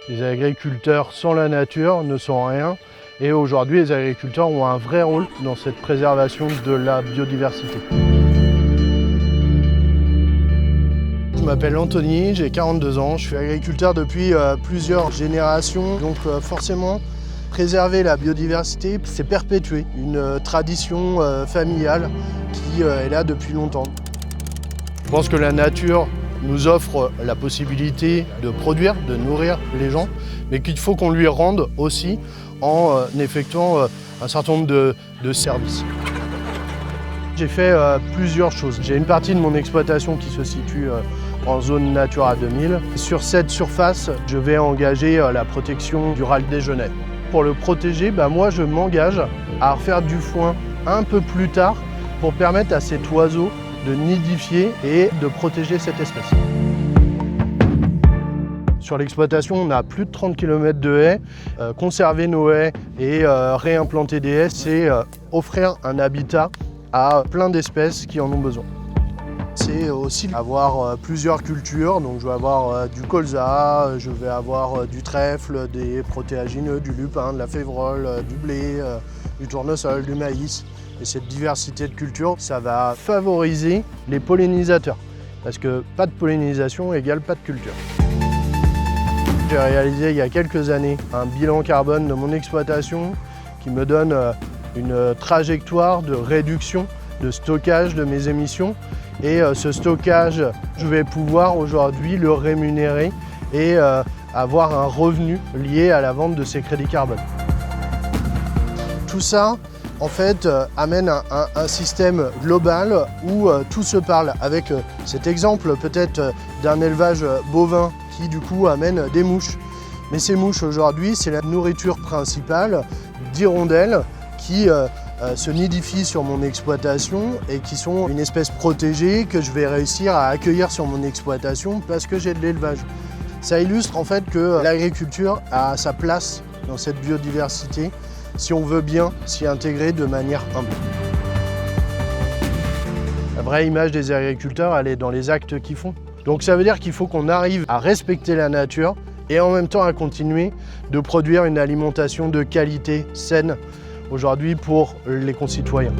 Les agriculteurs sans la nature ne sont rien. Et aujourd'hui, les agriculteurs ont un vrai rôle dans cette préservation de la biodiversité. Je m'appelle Anthony, j'ai 42 ans, je suis agriculteur depuis plusieurs générations, donc forcément préserver la biodiversité, c'est perpétuer une tradition familiale qui est là depuis longtemps. Je pense que la nature nous offre la possibilité de produire, de nourrir les gens, mais qu'il faut qu'on lui rende aussi en effectuant un certain nombre de services. J'ai fait plusieurs choses. J'ai une partie de mon exploitation qui se situe en zone Natura 2000. Sur cette surface, je vais engager la protection du râle des genêts. Pour le protéger, moi je m'engage à refaire du foin un peu plus tard pour permettre à cet oiseau de nidifier et de protéger cette espèce. Sur l'exploitation, on a plus de 30 km de haies. Conserver nos haies et réimplanter des haies, c'est offrir un habitat à plein d'espèces qui en ont besoin. C'est aussi avoir plusieurs cultures, donc je vais avoir du colza, je vais avoir du trèfle, des protéagineux, du lupin, de la févrole, du blé, du tournesol, du maïs. Et cette diversité de cultures, ça va favoriser les pollinisateurs, parce que pas de pollinisation égale pas de culture. J'ai réalisé il y a quelques années un bilan carbone de mon exploitation qui me donne une trajectoire de réduction, de stockage de mes émissions. Et ce stockage, je vais pouvoir aujourd'hui le rémunérer et avoir un revenu lié à la vente de ces crédits carbone. Tout ça, en fait, amène un système global où tout se parle, avec cet exemple peut-être d'un élevage bovin qui du coup amène des mouches. Mais ces mouches aujourd'hui, c'est la nourriture principale d'hirondelles qui se nidifient sur mon exploitation et qui sont une espèce protégée que je vais réussir à accueillir sur mon exploitation parce que j'ai de l'élevage. Ça illustre en fait que l'agriculture a sa place dans cette biodiversité si on veut bien s'y intégrer de manière humble. La vraie image des agriculteurs, elle est dans les actes qu'ils font. Donc ça veut dire qu'il faut qu'on arrive à respecter la nature et en même temps à continuer de produire une alimentation de qualité saine aujourd'hui pour les concitoyens.